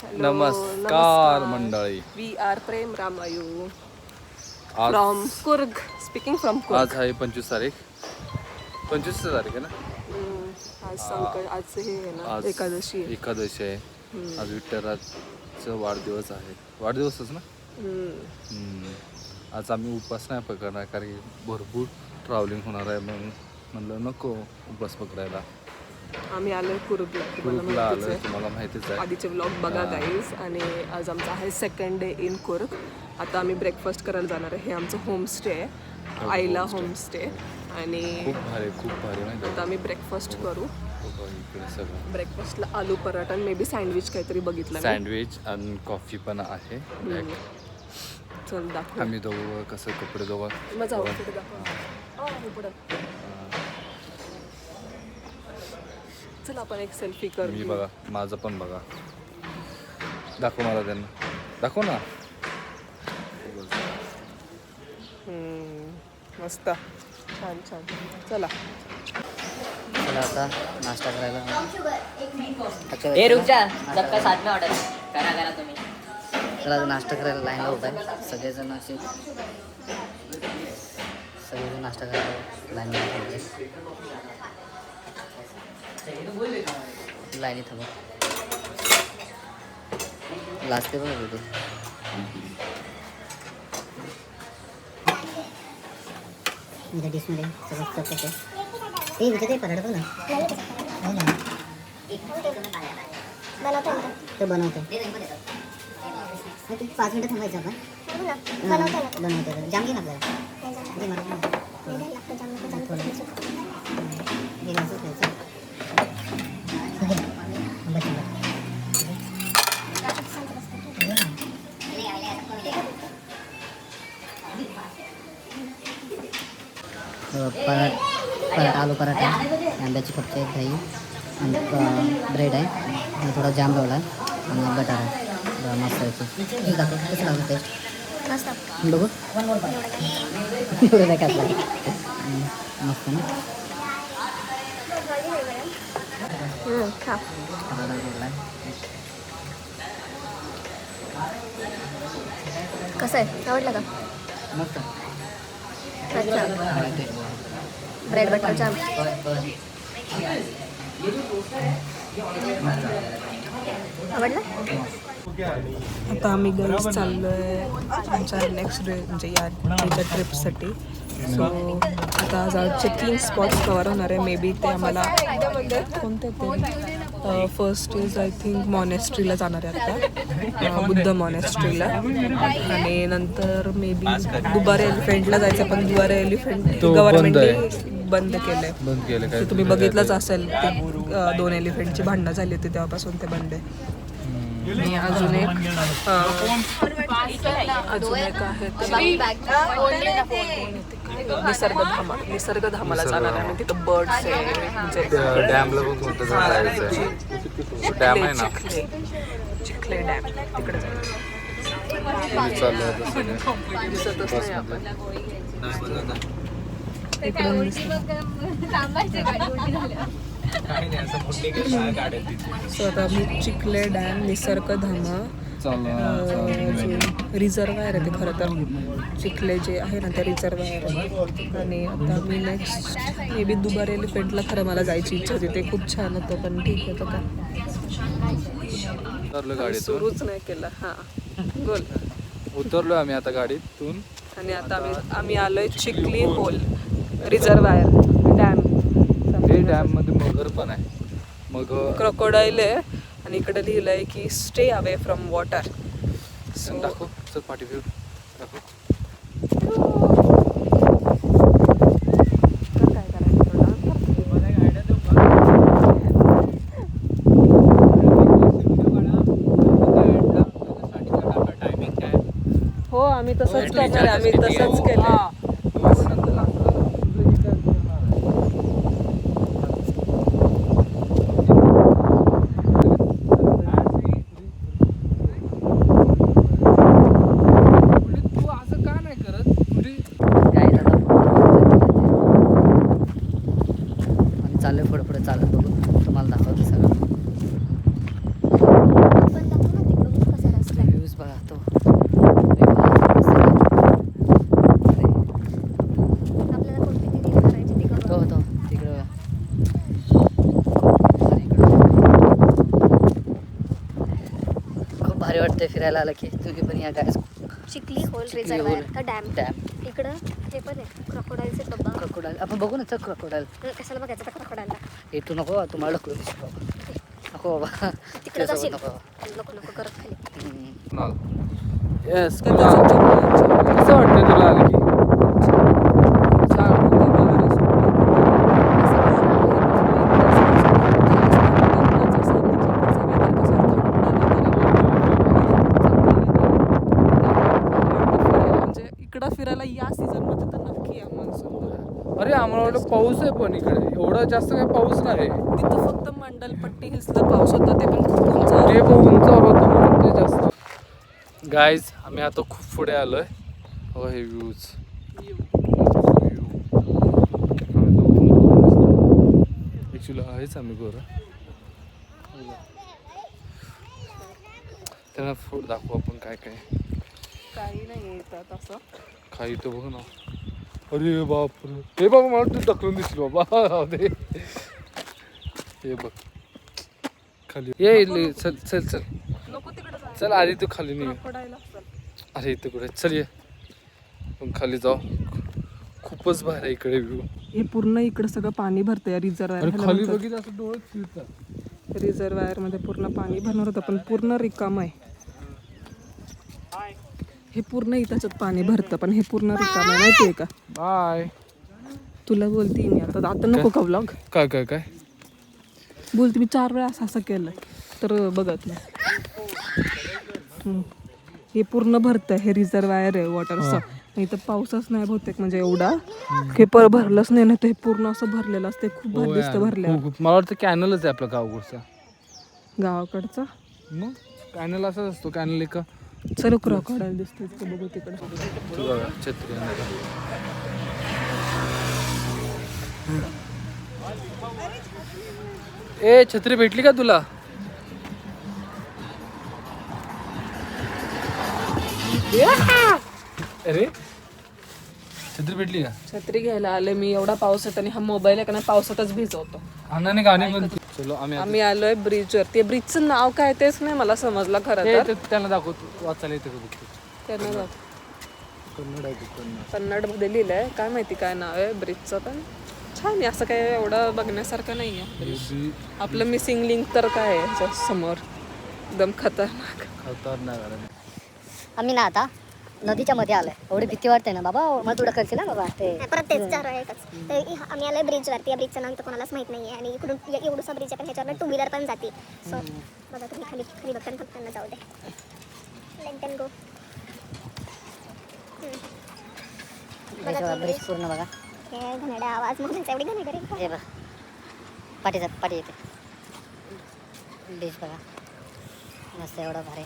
नमस्कार मंडळी. We are Prem Ramayu from Coorg, speaking from Coorg. आज आहे 25 तारीख. 25 तारीख आहे ना आज हे आहे ना, एकादशी आहे. आज विठ्ठलाचा वाढदिवस आहे. वाढदिवसच ना. आज आम्ही उपवास नाही पकडणार कारण की भरपूर ट्रॅव्हलिंग होणार आहे. मग म्हणलं नको उपवास पकडायला. आम्ही आलोय कुर्गला. तुम्हाला माहितीच आहे. आधीचे व्लॉग बघा गाईज. आणि आज आमचा आहे सेकंड डे इन कुर्ग. आता आम्ही ब्रेकफास्ट करायला जाणार आहे. हे आमचं होमस्टे आहे, आईला होमस्टे. आणि खूप भारी माहिती. आता आम्ही ब्रेकफास्ट करू. ब्रेकफास्टला आलू पराठा आणि मे बी सँडविच काहीतरी बघितलं. सँडविच आणि कॉफी पण आहे. चल दाखव. आम्ही दोघं कसं कपडे दोघं मजा आवडते दाखव. चल आपण एक सेल्फी कर. मी बघा, माझं पण बघा. दाखव मला, त्यांना दाखव ना. मस्त, छान छान. चला आता नाश्ता करायला. रुक जा, सबका साथ में ऑर्डर करा तुम्ही. चला नाश्ता करायला लाईन होत आहे. सगळेजण नाश्ता करायला लाईन लाईनीत हवं लाजते बघा तिथे. डिशमध्ये सगळं करते ते विचारते पराठा बघ ना. हो ना तो बनवतो. 5 मिनिटं थांबायचं आपण. बनवतो जाम घे ना आपल्याला. पराठा आलू पराठा, आंब्याची फक्त एक दही आणि ब्रेड आहे आणि थोडा जाम लावला आणि बटर आहे. मस्त आहे. हे दाखव कसं लागलं टेस्ट. बघू नाही कसला मस्त ना. कसं आहे, आवडलं का? मस्त. ब्रेड बटर जाम. आवडलं. आता आम्ही गाईज चाललोय आमच्या नेक्स्ट डे म्हणजे या ट्रिपसाठी. सो आता आज आमचे 3 स्पॉट्स कवर होणार आहे. मे बी ते आम्हाला कोणते ते फर्स्ट इज आय थिंक मॉनेस्ट्रीला जाणार आहे आता, बुद्ध मॉनेस्ट्रीला. आणि नंतर मे बी दुबारे एलिफंटला जायचं. पण दुबारे एलिफंट गव्हर्नमेंटने बंद केलंय. तुम्ही बघितलंच असेल, ते 2 एलिफंटची भांडणं झाली होती तेव्हापासून ते बंद आहे. आणि अजून एक आहे निसर्गधामाला जाणार आहे. आणि तिथं बर्ड्स आहे, म्हणजे चिखले डॅम तिकडे दिसतच नाही आपण. सो आता आम्ही चिखले डॅम, निसर्गधामा, रिझर्वायर आहे ते खरं तर. चिखले जे आहे ना ते रिझर्वायर आहे. आणि आता मी नेक्स्ट मे बी दुबार एलिफंटला खरं मला जायची इच्छा होती. ते खूप छान होतं पण ठीक होतं का सुरूच नाही केलं. हां बोल. उतरलो आम्ही आता गाडीतून. आणि आता आम्ही आलोय चिखली होल रिझर्वायर डॅम. हे डॅम मध्ये मगर पण आहे. क्रोकोडाईल आहे. आणि इकडे लिहिलंय की stay away from water. So दाखव, चल पाठी फिरू दाखव. काय करायचं, हो आम्ही तसंच करणार. आम्ही तसंच केलं. चालू पुढे चालत बघू तुम्हाला दाखवतो सगळं. भारी वाटतंय फिरायला आलं की. तुम्ही पण या काय Chikhli hole Chikhli reservoir hole. का डॅम. डॅम इकडं हे पण आहे क्रोकोडाईलचे डब्बा. क्रोकोडाईल आपण बघू ना तर क्रोकोडाईल. कशाला बघायचं त्या क्रोकोडाईलला. हे तू नको तुम्हाला ढकलू नको बाबा. तिकडे जाशील. नको नको नको करत खाली. येस कसं वाटतं तुला आलं की इकडं फिरायला या सीझन मध्ये तर नक्की या मान्सून. अरे आम्हाला वाटलं पाऊस आहे पण इकडे एवढा जास्त काही पाऊस नाही. तिथं फक्त मंडलपट्टी हिल्सला पाऊस होता ते पण खूप उंच. ते पण उंचावर होतं म्हणून ते जास्त. गाईज आम्ही आता खूप पुढे आलोय. हो हे व्ह्यूज ॲक्च्युली आहेच आम्ही गोरा. त्यांना फूड दाखवू आपण काय काय काही नाही येतात असं. खाई तर बघ ना. अरे बाप हे बाबा मला तू ढकलून दिसली बाबा ते हे बघ खाली ये चल चल चल नको तिकडे जा. चल आधी तू खाली नाही. क्रोकोडाईल असेल. अरे इथं कुठे चल ये पण खाली जाऊ. खूपच भारी आहे इकडे व्ह्यू. हे पूर्ण इकडं सगळं पाणी भरतं या अरे खाली रिझर्वायर. बघितलं असं डोळे फिरतात. रिझर्वायर मध्ये पूर्ण पाणी भरणार होतं पण पूर्ण रिकाम आहे. हे पूर्ण इथंच पाणी भरतं पण हे पूर्ण रिकाम आहे माहितीये का. बाय. तुला बोलते मी आता आता नको का व्लॉग. काय काय काय बोलते मी 4 वेळा असं केलं तर बघत नाही. हे पूर्ण भरतं हे रिझर्वायर आहे वॉटरचं. इथं पाऊसच नाही बहुतेक म्हणजे एवढा हे भरलंच नाही ना. ते पूर्ण असं भरलेलं असते. खूप भारी दिसतं भरलं. मला वाटतं कॅनलच आहे आपलं गावकडचा. गावाकडचा मग कॅनल असाच असतो. कॅनल एका चलो क्रोकोडाईल दिसते तिथे बघू तिकडे. बघा छत्री ए छत्री भेटली का तुला. अरे छत्री भेटली का. छत्री घ्यायला आले मी. एवढा पाऊस येतो आणि हा मोबाईल आहे का नाही पावसातच भिजवतो. अण्णाने गाणी पण चलो आम्ही आलोय ब्रिजवर. ते ब्रिजचं नाव काय तेच नाही मला समजलं खरं तर. त्यांना दाखवतो वाचायला येतं का बघतो. त्यांना दाखव. कन्नड आहे ते कन्नड. कन्नडमध्ये लिहिलंय काय माहिती काय नाव आहे ब्रिजचं पण छान आहे. असं काय एवढं बघण्यासारखं नाही आहे. आपलं मिसिंग लिंक तर काय आहे ह्याच्या समोर एकदम खतरनाक. खतरनाक. आम्ही ना आता नदीच्या मध्ये आलोय. एवढी भीती वाटते ना बाबा. मला तुला करशील ना बाबा ते. परत तेच 4 वेळा एकच. तर आम्ही आलोय ब्रिजवरती. या ब्रिजचं नाव तर कोणालाच माहित नाहीये आणि इकडून एवढूसा ब्रिज आहे पण ह्याच्यावर 2 व्हीलर पण जाते. सो बघा तुम्ही खाली खाली बघताना फक्त त्यांना जाऊ दे. Let them go. ब्रिज पूर्ण बघा. हे घनडा आवाज मोठ्याचा एवढी घनडा रे. हे बघा पाठी येते. ब्रिज बघा मस्त एवढं भारी.